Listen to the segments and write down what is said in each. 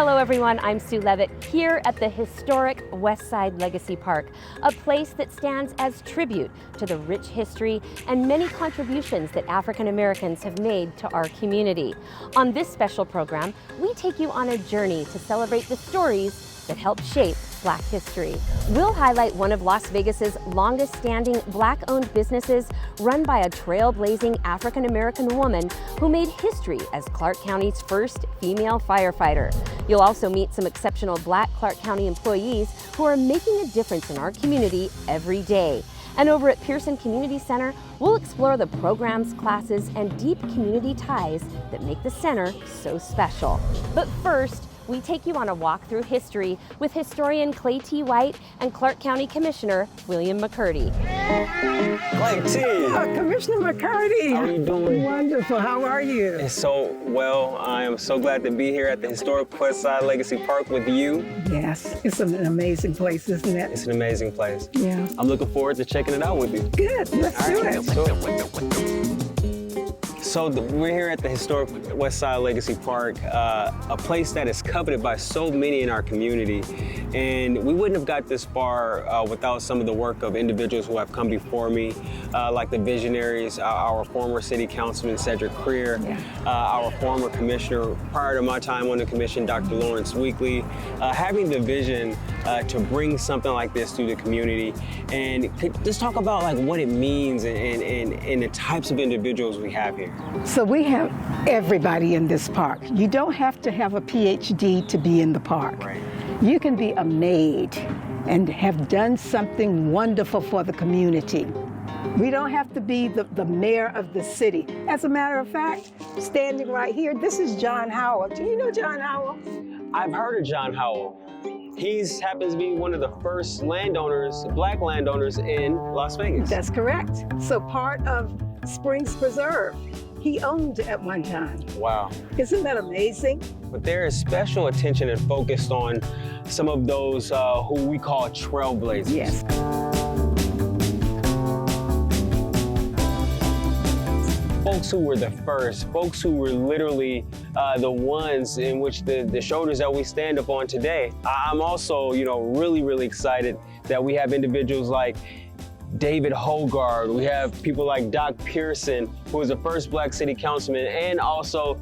Hello everyone, I'm Sue Levitt here at the historic Westside Legacy Park, a place that stands as tribute to the rich history and many contributions that African Americans have made to our community. On this special program, we take you on a journey to celebrate the stories that helped shape Black history. We'll highlight one of Las Vegas's longest standing Black-owned businesses run by a trailblazing African-American woman who made history as Clark County's first female firefighter. You'll also meet some exceptional Black Clark County employees who are making a difference in our community every day. And over at Pearson Community Center, we'll explore the programs, classes, and deep community ties that make the center so special. But first, we take you on a walk through history with historian Claytee White and Clark County Commissioner William McCurdy. Claytee! Commissioner McCurdy! How are you doing? Wonderful, how are you? It's so well. I am so glad to be here at the Historic Westside Legacy Park with you. Yes, it's an amazing place, isn't it? It's an amazing place. Yeah. I'm looking forward to checking it out with you. Good, let's do it. Let's do it. So we're here at the Historic Westside Legacy Park, a place that is coveted by so many in our community. And we wouldn't have got this far without some of the work of individuals who have come before me, like the visionaries, our former city councilman, Cedric Creer, our former commissioner, prior to my time on the commission, Dr. Lawrence Weekly, having the vision to bring something like this to the community and just talk about like what it means and the types of individuals we have here. So we have everybody in this park. You don't have to have a PhD to be in the park. Right. You can be a maid and have done something wonderful for the community. We don't have to be the mayor of the city. As a matter of fact, standing right here, this is John Howell. Do you know John Howell? I've heard of John Howell. He happens to be one of the first landowners, Black landowners in Las Vegas. That's correct. So part of Springs Preserve, he owned at one time. Wow. Isn't that amazing? But there is special attention and focused on some of those who we call trailblazers. Yes. Folks who were the first, folks who were literally the ones in which the shoulders that we stand up on today. I'm also, really excited that we have individuals like David Hogarth. We have people like Doc Pearson, who was the first Black city councilman and also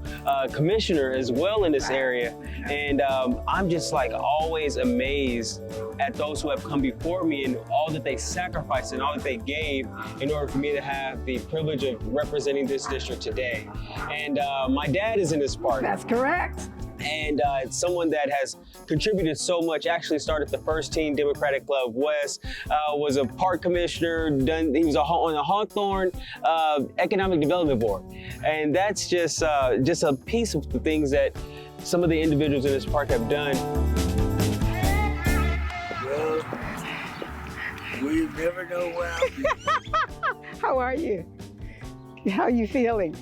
commissioner as well in this area. And I'm just like always amazed at those who have come before me and all that they sacrificed and all that they gave in order for me to have the privilege of representing this district today. And my dad is in this park. That's correct. And it's someone that has contributed so much, actually started the first team Democratic Club West, was a park commissioner, he was on the Hawthorne Economic Development Board. And that's just a piece of the things that some of the individuals in this park have done. Well, we never know where I'll be. How are you? How are you feeling?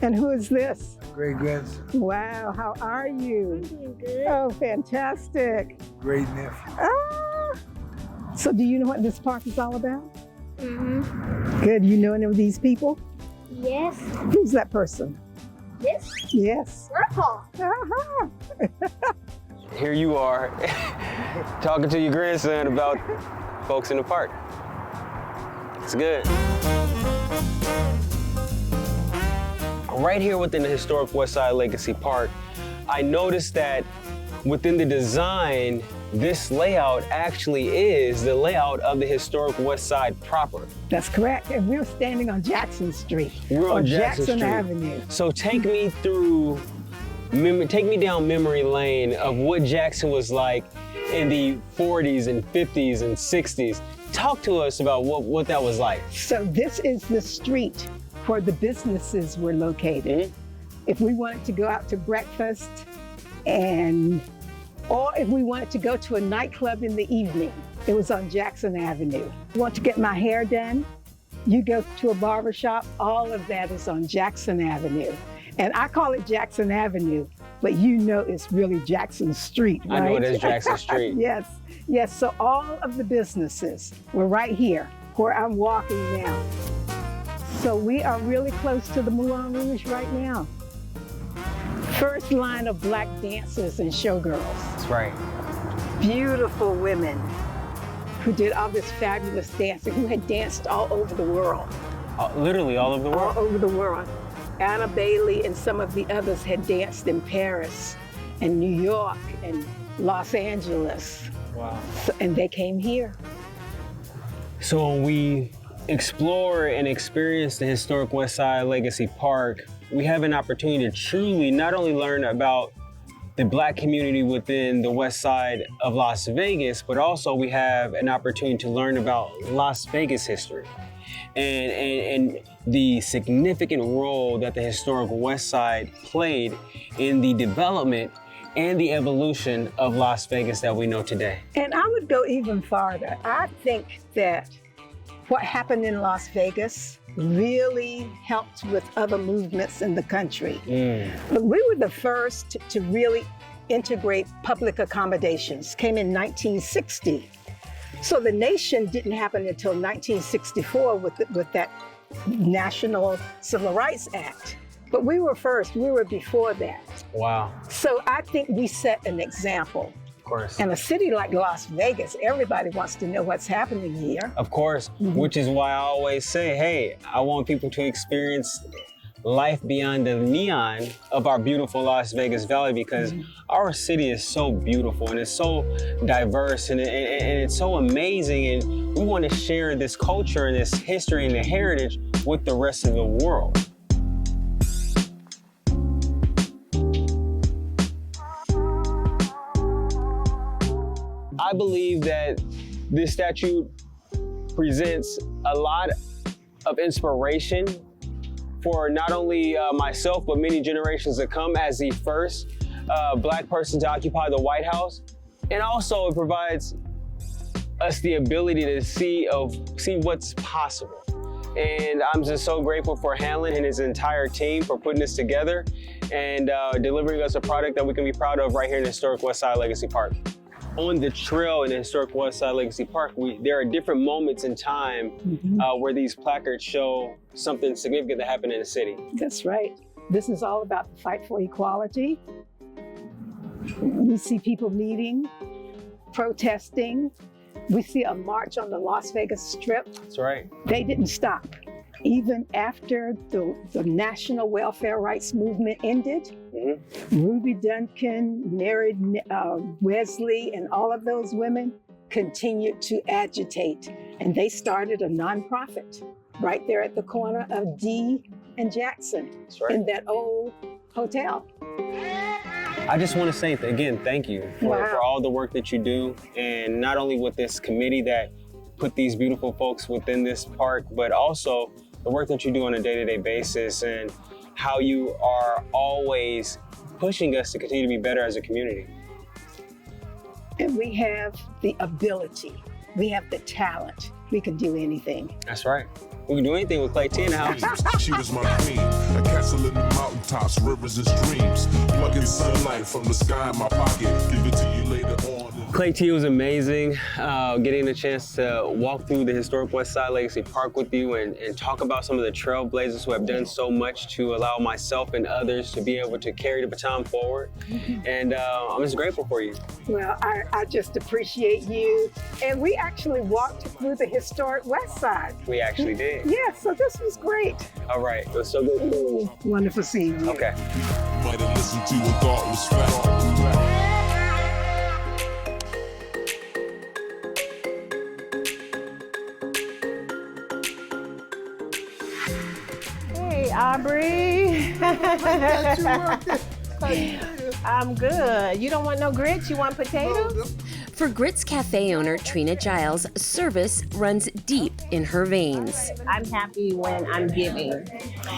And who is this? Great grandson. Wow, how are you? I'm doing good. Oh, fantastic. Great nephew. Ah. So do you know what this park is all about? Mm-hmm. Good, you know any of these people? Yes. Who's that person? This? Yes. Grandpa. Uh-huh. Here you are, talking to your grandson about folks in the park. It's good. Right here within the Historic Westside Legacy Park, I noticed that within the design, this layout actually is the layout of the Historic Westside proper. That's correct. And we're standing on Jackson Street. We're on Jackson Street. Avenue. So take me down memory lane of what Jackson was like in the 40s and 50s and 60s. Talk to us about what that was like. So this is the street where the businesses were located. Mm-hmm. If we wanted to go out to breakfast or if we wanted to go to a nightclub in the evening, it was on Jackson Avenue. Want to get my hair done? You go to a barber shop, all of that is on Jackson Avenue. And I call it Jackson Avenue, but you know it's really Jackson Street, right? I know it is Jackson Street. Yes. So all of the businesses were right here where I'm walking now. So we are really close to the Moulin Rouge right now. First line of black dancers and showgirls. That's right. Beautiful women who did all this fabulous dancing, who had danced all over the world. Literally all over the world? All over the world. Anna Bailey and some of the others had danced in Paris and New York and Los Angeles. Wow. And they came here. So when we explore and experience the Historic Westside Legacy Park, we have an opportunity to truly not only learn about the Black community within the West Side of Las Vegas, but also we have an opportunity to learn about Las Vegas history and the significant role that the Historic West Side played in the development and the evolution of Las Vegas that we know today. And I would go even farther. I think that what happened in Las Vegas really helped with other movements in the country. But we were the first to really integrate public accommodations, came in 1960. So the nation didn't happen until 1964 with that National Civil Rights Act. But we were first, we were before that. Wow. So I think we set an example. Of course. And a city like Las Vegas, everybody wants to know what's happening here. Of course, which is why I always say, hey, I want people to experience life beyond the neon of our beautiful Las Vegas Valley, because our city is so beautiful and it's so diverse and it's so amazing, and we want to share this culture and this history and the heritage with the rest of the world. I believe that this statue presents a lot of inspiration for not only myself, but many generations to come as the first Black person to occupy the White House. And also it provides us the ability to see what's possible. And I'm just so grateful for Hanlon and his entire team for putting this together and delivering us a product that we can be proud of right here in the Historic Westside Legacy Park. On the trail in the Historic Westside Legacy Park, there are different moments in time where these placards show something significant that happened in the city. That's right. This is all about the fight for equality. We see people meeting, protesting. We see a march on the Las Vegas Strip. That's right. They didn't stop. Even after the national welfare rights movement ended, Ruby Duncan, Mary Wesley, and all of those women continued to agitate. And they started a nonprofit right there at the corner of D and Jackson. That's right. In that old hotel. I just want to say, again, thank you for all the work that you do, and not only with this committee that put these beautiful folks within this park, but also the work that you do on a day-to-day basis and how you are always pushing us to continue to be better as a community. And we have the ability, we have the talent, we can do anything. That's right. We can do anything with Claytee in the house. She was my queen, a castle in the mountaintops, rivers and streams, plugging sunlight from the sky in my pocket, give it to you later on. Claytee, was amazing getting a chance to walk through the Historic Westside Legacy Park with you and talk about some of the trailblazers who have done so much to allow myself and others to be able to carry the baton forward. And I'm just grateful for you. Well, I just appreciate you. And we actually walked through the Historic Westside. We actually did. Yeah, so this was great. All right, it was so good seeing you. Wonderful seeing you. Okay. Might have listened to a thought was fact. Hey, Aubrey. I'm good. You don't want no grits? You want potatoes? For Gritz Cafe owner Trina Jiles, service runs deep in her veins. I'm happy when I'm giving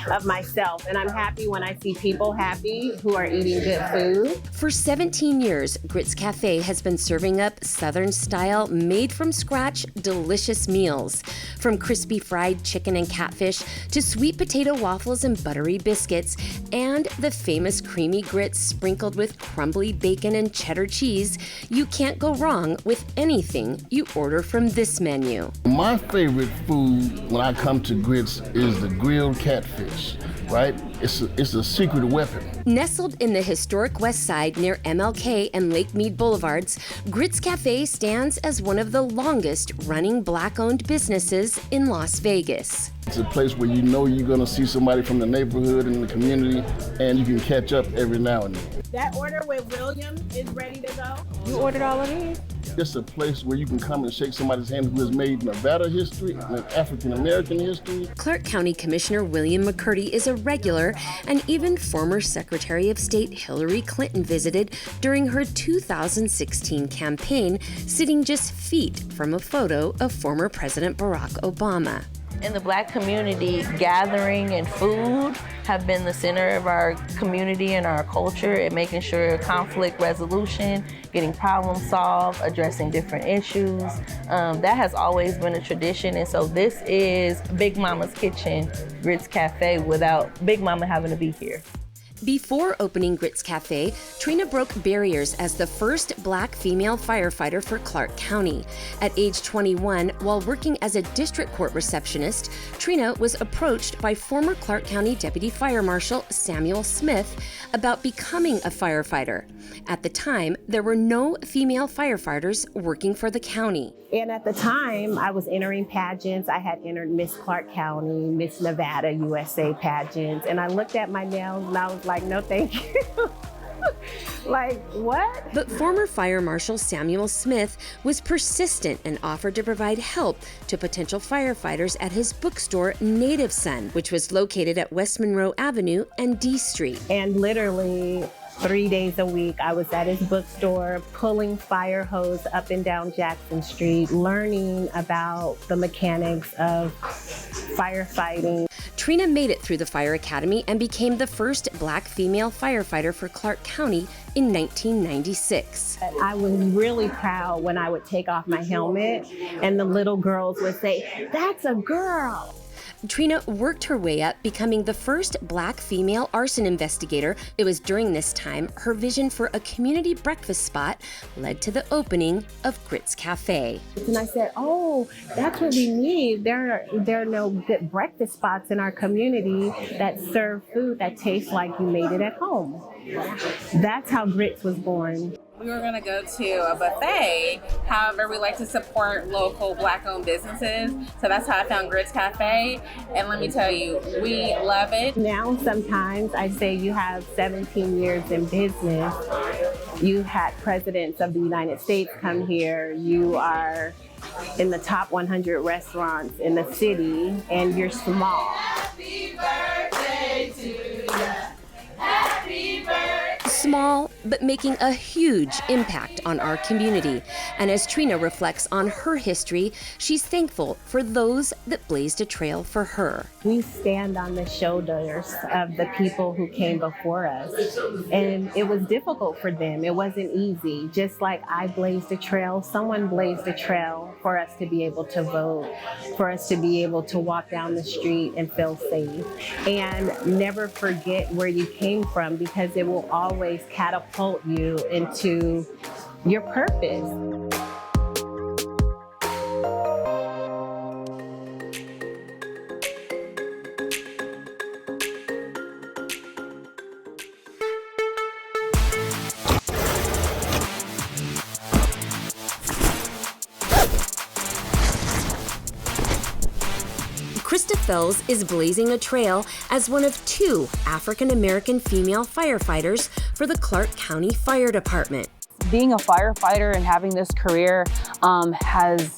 of myself, and I'm happy when I see people happy who are eating good food. For 17 years, Gritz Cafe has been serving up Southern-style, made-from-scratch, delicious meals. From crispy fried chicken and catfish to sweet potato waffles and buttery biscuits, and the famous creamy grits sprinkled with crumbly bacon and cheddar cheese, you can't go wrong with anything you order from this menu. My favorite food when I come to Gritz is the grilled catfish. right? It's a secret weapon. Nestled in the historic Westside near MLK and Lake Mead Boulevards, Gritz Cafe stands as one of the longest running Black-owned businesses in Las Vegas. It's a place where you know you're gonna see somebody from the neighborhood and the community, and you can catch up every now and then. That order with William is ready to go. You ordered all of these? It's a place where you can come and shake somebody's hand who has made Nevada history and African American history. Clark County Commissioner William McCurdy is a regular, and even former Secretary of State Hillary Clinton visited during her 2016 campaign, sitting just feet from a photo of former President Barack Obama. In the Black community, gathering and food have been the center of our community and our culture, and making sure conflict resolution, getting problem solved, addressing different issues. That has always been a tradition, and so this is Big Mama's Kitchen, Gritz Cafe, without Big Mama having to be here. Before opening Gritz Cafe, Trina broke barriers as the first Black female firefighter for Clark County. At age 21, while working as a district court receptionist, Trina was approached by former Clark County Deputy Fire Marshal Samuel Smith about becoming a firefighter. At the time, there were no female firefighters working for the county. And at the time, I was entering pageants. I had entered Miss Clark County, Miss Nevada, USA pageants. And I looked at my nails and I was like, no, thank you. Like, what? But former Fire Marshal Samuel Smith was persistent and offered to provide help to potential firefighters at his bookstore, Native Son, which was located at West Monroe Avenue and D Street. And literally 3 days a week, I was at his bookstore pulling fire hose up and down Jackson Street, learning about the mechanics of firefighting. Trina made it through the Fire Academy and became the first Black female firefighter for Clark County in 1996. I was really proud when I would take off my helmet and the little girls would say, "That's a girl." Trina worked her way up, becoming the first Black female arson investigator. It was during this time her vision for a community breakfast spot led to the opening of Gritz Cafe. And I said, oh, that's what we need. There are no good breakfast spots in our community that serve food that tastes like you made it at home. That's how Gritz was born. We were going to go to a buffet. However, we like to support local Black-owned businesses. So that's how I found Gritz Cafe. And let me tell you, we love it. Now, sometimes I say you have 17 years in business. You had presidents of the United States come here. You are in the top 100 restaurants in the city, and you're small. Happy birthday to you. Happy birthday. Small, but making a huge impact on our community. And as Trina reflects on her history, she's thankful for those that blazed a trail for her. We stand on the shoulders of the people who came before us, and it was difficult for them. It wasn't easy. Just like I blazed a trail, someone blazed a trail for us to be able to vote, for us to be able to walk down the street and feel safe. And never forget where you came from, because it will always catapult you into your purpose. Krista Fells is blazing a trail as one of 2 African-American female firefighters for the Clark County Fire Department. Being a firefighter and having this career has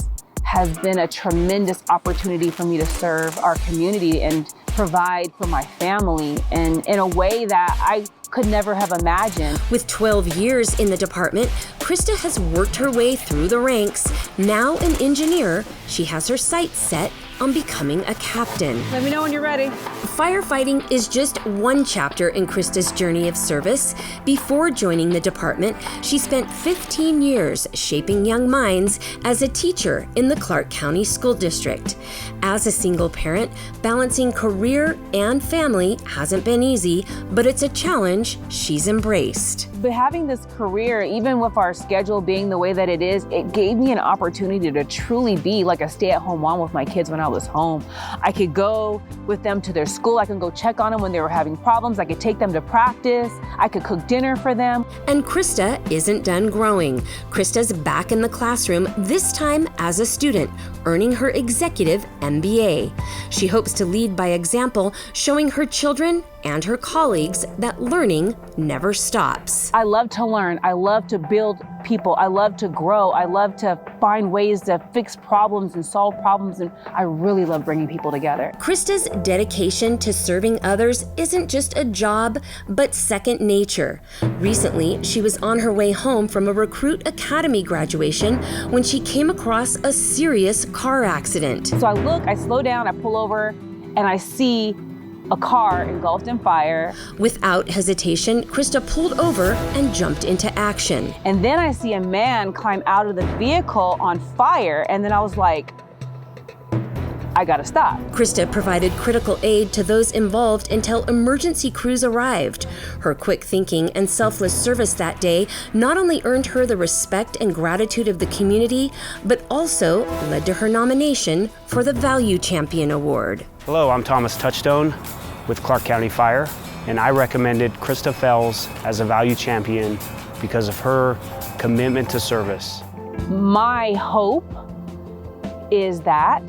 been a tremendous opportunity for me to serve our community and provide for my family in a way that I could never have imagined. With 12 years in the department, Krista has worked her way through the ranks. Now an engineer, she has her sights set on becoming a captain. Let me know when you're ready. Firefighting is just one chapter in Krista's journey of service. Before joining the department, she spent 15 years shaping young minds as a teacher in the Clark County School District. As a single parent, balancing career and family hasn't been easy, but it's a challenge she's embraced. But having this career, even with our schedule being the way that it is, it gave me an opportunity to truly be like a stay-at-home mom with my kids when I was home. I could go with them to their school. I could go check on them when they were having problems. I could take them to practice. I could cook dinner for them. And Krista isn't done growing. Krista's back in the classroom, this time as a student, earning her executive MBA. She hopes to lead by example, showing her children and her colleagues that learning never stops. I love to learn. I love to build people. I love to grow. I love to find ways to fix problems and solve problems, and I really love bringing people together. Krista's dedication to serving others isn't just a job, but second nature. Recently, she was on her way home from a Recruit Academy graduation when she came across a serious car accident. So I look, I slow down, I pull over, and I see a car engulfed in fire. Without hesitation, Krista pulled over and jumped into action. And then I see a man climb out of the vehicle on fire, and then I was like, I gotta stop. Krista provided critical aid to those involved until emergency crews arrived. Her quick thinking and selfless service that day not only earned her the respect and gratitude of the community, but also led to her nomination for the Value Champion Award. Hello, I'm Thomas Touchstone with Clark County Fire, and I recommended Krista Fells as a Value Champion because of her commitment to service. My hope is that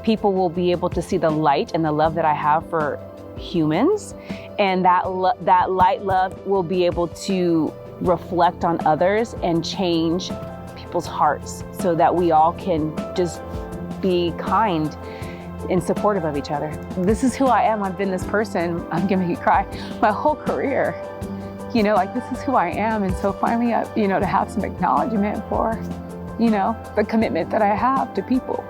people will be able to see the light and the love that I have for humans, and that light love will be able to reflect on others and change people's hearts so that we all can just be kind and supportive of each other. This is who I am. I've been this person, I'm gonna make you cry, my whole career. You know, like, this is who I am, and so finally, you know, to have some acknowledgement for, you know, the commitment that I have to people.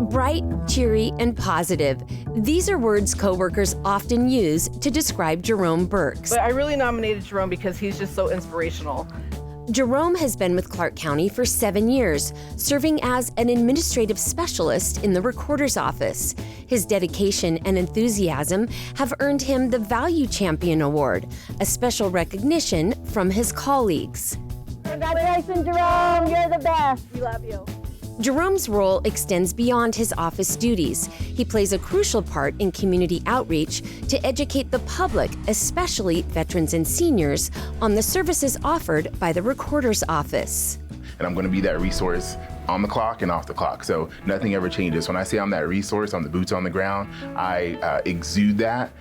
Bright, cheery, and positive. These are words coworkers often use to describe Jerome Burks. But I really nominated Jerome because he's just so inspirational. Jerome has been with Clark County for 7 years, serving as an administrative specialist in the recorder's office. His dedication and enthusiasm have earned him the Value Champion Award, a special recognition from his colleagues. Congratulations, Jerome. You're the best. We love you. Jerome's role extends beyond his office duties. He plays a crucial part in community outreach to educate the public, especially veterans and seniors, on the services offered by the recorder's office. And I'm going to be that resource on the clock and off the clock, so nothing ever changes. When I say I'm that resource, I'm the boots on the ground, I exude that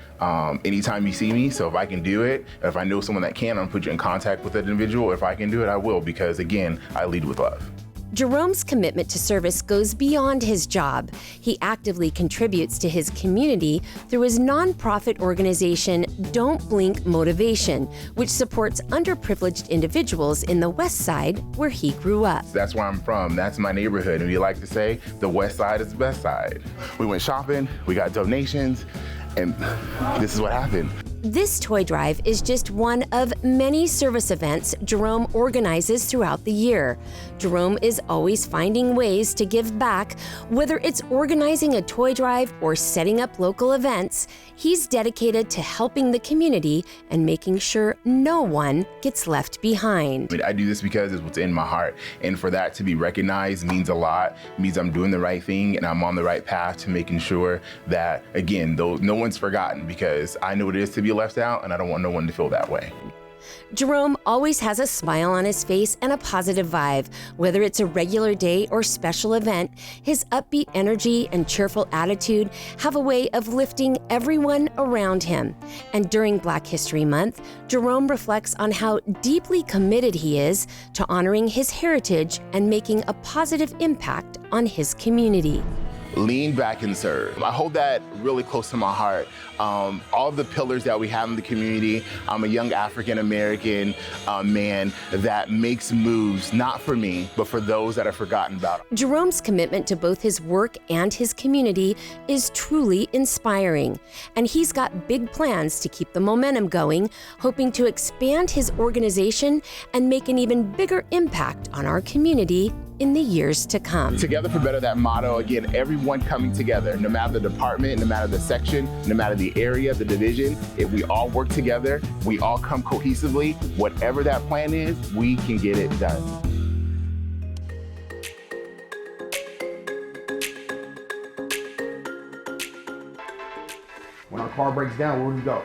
anytime you see me. So if I can do it, if I know someone that can, I'm going to put you in contact with that individual. If I can do it, I will, because again, I lead with love. Jerome's commitment to service goes beyond his job. He actively contributes to his community through his nonprofit organization, Don't Blink Motivation, which supports underprivileged individuals in the Westside, where he grew up. That's where I'm from. That's my neighborhood. And we like to say, the Westside is the best side. We went shopping, we got donations, and this is what happened. This toy drive is just one of many service events Jerome organizes throughout the year. Jerome is always finding ways to give back, whether it's organizing a toy drive or setting up local events. He's dedicated to helping the community and making sure no one gets left behind. I do this because it's what's in my heart, and for that to be recognized means a lot. It means I'm doing the right thing and I'm on the right path to making sure that, again, no one's forgotten, because I know what it is to be left out, and I don't want no one to feel that way. Jerome always has a smile on his face and a positive vibe. Whether it's a regular day or special event, his upbeat energy and cheerful attitude have a way of lifting everyone around him. And during Black History Month, Jerome reflects on how deeply committed he is to honoring his heritage and making a positive impact on his community. lean back and serve. I hold that really close to my heart. All of the pillars that we have in the community. I'm a young African-American man that makes moves, not for me, but for those that are forgotten about. Jerome's commitment to both his work and his community is truly inspiring, and he's got big plans to keep the momentum going, hoping to expand his organization and make an even bigger impact on our community in the years to come. Together for Better, that motto, again, everyone coming together, no matter the department, no matter the section, no matter the area, the division, if we all work together, we all come cohesively, whatever that plan is, we can get it done. When our car breaks down, where do we go?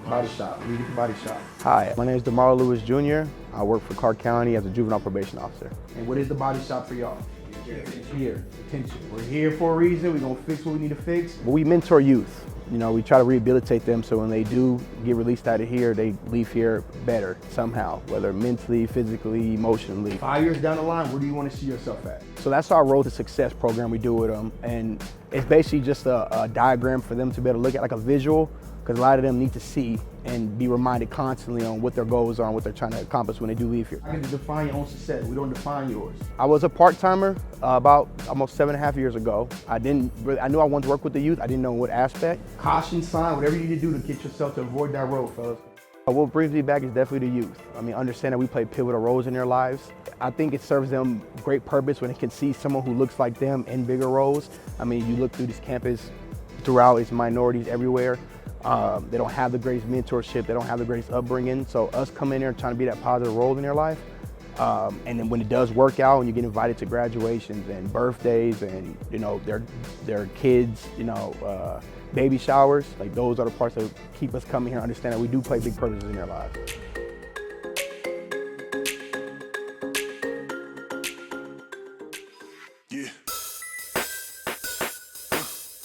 Body shop. We get the body shop. Hi, my name is DeMar Lewis Jr. I work for Clark County as a juvenile probation officer. And what is the body shop for y'all? Here, attention. We're here for a reason. We're gonna fix what we need to fix. But we mentor youth. You know, we try to rehabilitate them so when they do get released out of here, they leave here better somehow, whether mentally, physically, emotionally. 5 years down the line, where do you want to see yourself at? So that's our Road to Success program we do with them. And it's basically just a diagram for them to be able to look at, like a visual, because a lot of them need to see and be reminded constantly on what their goals are and what they're trying to accomplish when they do leave here. I get to define your own success. We don't define yours. I was a part-timer about almost 7.5 years ago. I knew I wanted to work with the youth. I didn't know what aspect. Caution sign, whatever you need to do to get yourself to avoid that road, fellas. What brings me back is definitely the youth. I mean, understand that we play pivotal roles in their lives. I think it serves them great purpose when they can see someone who looks like them in bigger roles. I mean, you look through this campus throughout, it's minorities everywhere. They don't have the greatest mentorship, they don't have the greatest upbringing. So us coming in there and trying to be that positive role in their life. And then when it does work out and you get invited to graduations and birthdays and, you know, their kids, you know, baby showers, like those are the parts that keep us coming here and understand that we do play big purposes in their lives.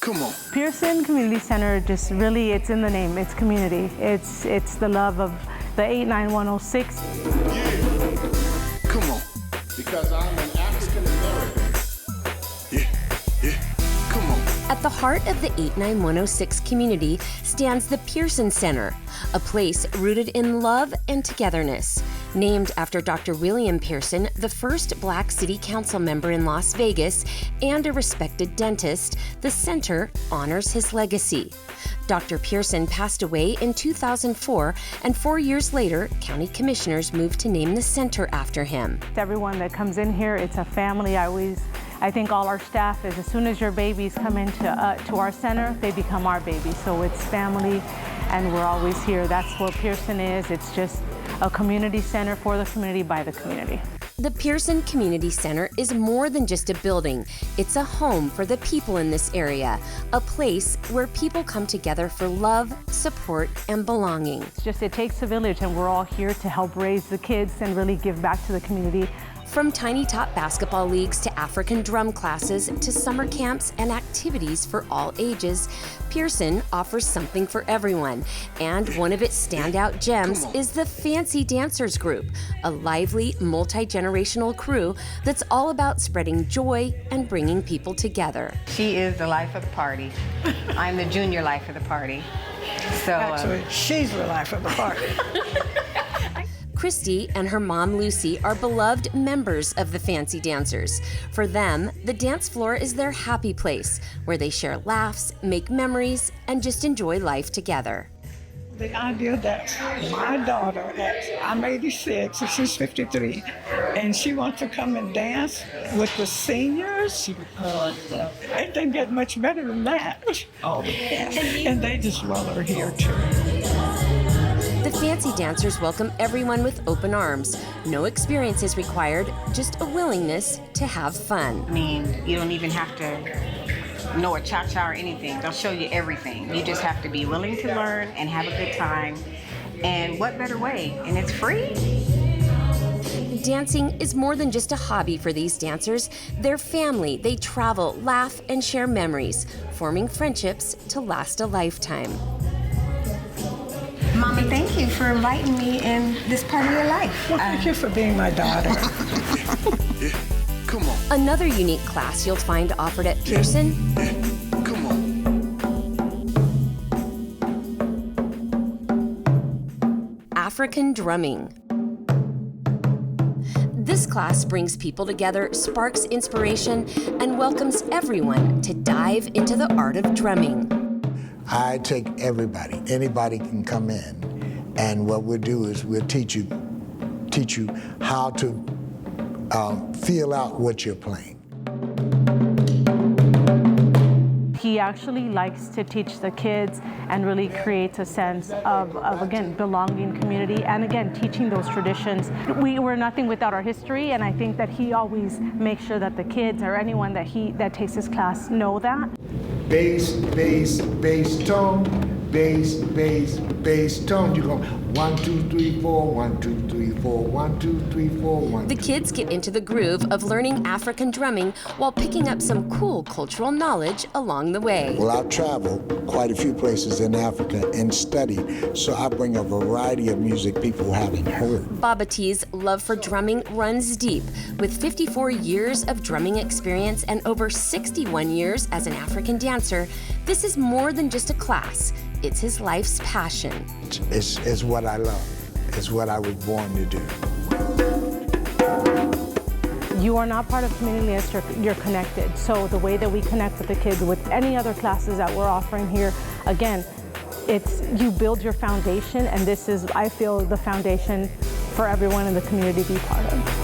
Come on. Pearson Community Center, just really, it's in the name, it's community. It's the love of the 89106. Yeah. Come on. Because I'm an African American. Yeah. Come on. At the heart of the 89106 community stands the Pearson Center, a place rooted in love and togetherness. Named after Dr. William Pearson, the first Black City Council member in Las Vegas and a respected dentist, the center honors his legacy. Dr. Pearson passed away in 2004, and 4 years later, county commissioners moved to name the center after him. Everyone that comes in here, it's a family. I think all our staff is, as soon as your babies come into to our center, they become our babies. So it's family, and we're always here. That's what Pearson is. It's just a community center for the community by the community. The Pearson Community Center is more than just a building. It's a home for the people in this area, a place where people come together for love, support, and belonging. It takes a village, and we're all here to help raise the kids and really give back to the community. From tiny tot basketball leagues to African drum classes to summer camps and activities for all ages, Pearson offers something for everyone. And one of its standout gems is the Fancy Dancers Group, a lively, multi-generational crew that's all about spreading joy and bringing people together. She is the life of the party. I'm the junior life of the party. So actually, she's the life of the party. Christy and her mom Lucy are beloved members of the Fancy Dancers. For them, the dance floor is their happy place, where they share laughs, make memories, and just enjoy life together. The idea that my daughter, I'm 86 and she's 53, and she wants to come and dance with the seniors, it didn't get much better than that. And they just love her here too. The Fancy Dancers welcome everyone with open arms. No experience is required, just a willingness to have fun. I mean, you don't even have to know a cha-cha or anything. They'll show you everything. You just have to be willing to learn and have a good time. And what better way? And it's free. Dancing is more than just a hobby for these dancers. They're family. They travel, laugh, and share memories, forming friendships to last a lifetime. Mama, thank you for inviting me in this part of your life. Well, thank you for being my daughter. Come on. Another unique class you'll find offered at Pearson, African drumming. This class brings people together, sparks inspiration, and welcomes everyone to dive into the art of drumming. I take everybody. Anybody can come in, and what we'll do is we'll teach you how to feel out what you're playing. He actually likes to teach the kids and really creates a sense of again, belonging, community, and again, teaching those traditions. We're nothing without our history, and I think that he always makes sure that the kids or anyone that takes his class know that. Bass, bass, bass tone, bass, bass, bass tone. You go 1, 2, 3, 4, 1, 2, 3, 4, 1, 2, 3, 4, 1. The kids get into the groove of learning African drumming while picking up some cool cultural knowledge along the way. Well, I've traveled quite a few places in Africa and studied, so I bring a variety of music people haven't heard. Baba T's love for drumming runs deep. With 54 years of drumming experience and over 61 years as an African dancer, this is more than just a class. It's his life's passion. It's what I love. It's what I was born to do. You are not part of community unless you're connected. So the way that we connect with the kids with any other classes that we're offering here, again, it's you build your foundation, and this is, I feel, the foundation for everyone in the community to be part of.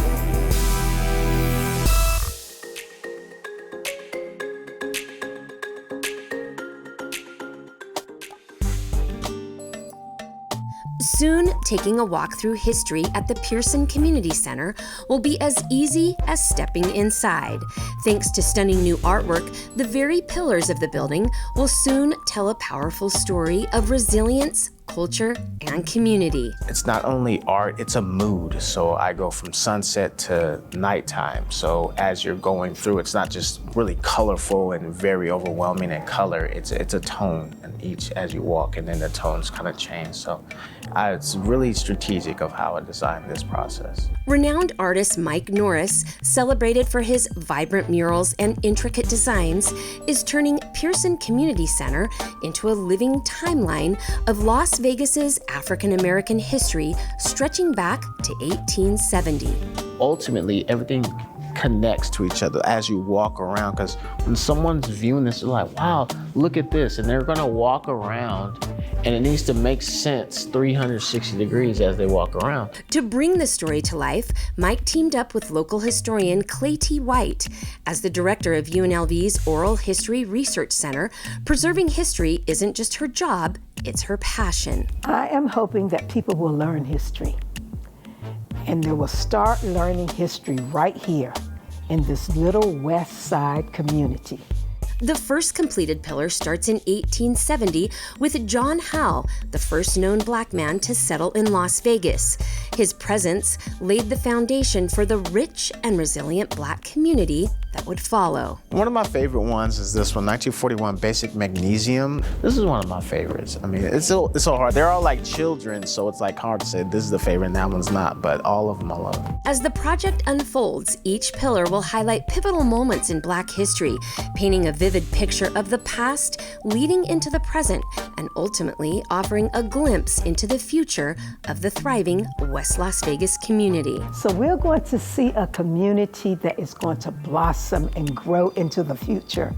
Soon, taking a walk through history at the Pearson Community Center will be as easy as stepping inside. Thanks to stunning new artwork, the very pillars of the building will soon tell a powerful story of resilience, culture, and community. It's not only art, it's a mood. So I go from sunset to nighttime. So as you're going through, it's not just really colorful and very overwhelming in color. It's a tone in each as you walk, and then the tones kind of change. So it's really strategic of how I designed this process. Renowned artist Mike Norris, celebrated for his vibrant murals and intricate designs, is turning Pearson Community Center into a living timeline of Las Vegas's African-American history stretching back to 1870. Ultimately, everything connects to each other as you walk around, because when someone's viewing this, they're like, wow, look at this, and they're gonna walk around, and it needs to make sense 360 degrees as they walk around. To bring the story to life, Mike teamed up with local historian Claytee White. As the director of UNLV's Oral History Research Center, preserving history isn't just her job, it's her passion. I am hoping that people will learn history, and they will start learning history right here in this little West Side community. The first completed pillar starts in 1870 with John Howe, the first known black man to settle in Las Vegas. His presence laid the foundation for the rich and resilient black community that would follow. One of my favorite ones is this one, 1941 Basic Magnesium. This is one of my favorites. I mean, it's so hard. They're all like children, so it's like hard to say this is the favorite and that one's not, but all of them I love. As the project unfolds, each pillar will highlight pivotal moments in black history, painting a vivid picture of the past leading into the present, and ultimately offering a glimpse into the future of the thriving West Las Vegas community. So we're going to see a community that is going to blossom and grow into the future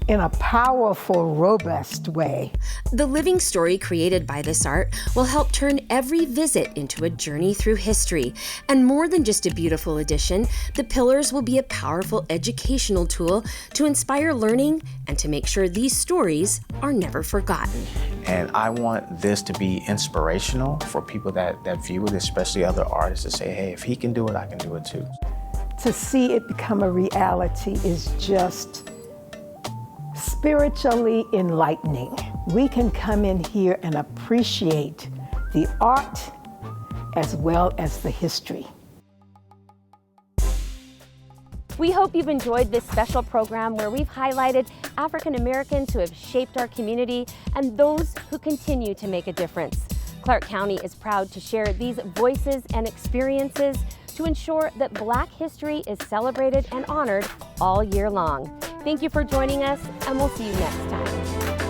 in a powerful, robust way. The living story created by this art will help turn every visit into a journey through history. And more than just a beautiful addition, the pillars will be a powerful educational tool to inspire learning and to make sure these stories are never forgotten. And I want this to be inspirational for people that view it, especially other artists, to say, hey, if he can do it, I can do it too. To see it become a reality is just spiritually enlightening. We can come in here and appreciate the art as well as the history. We hope you've enjoyed this special program where we've highlighted African Americans who have shaped our community and those who continue to make a difference. Clark County is proud to share these voices and experiences to ensure that Black history is celebrated and honored all year long. Thank you for joining us, and we'll see you next time.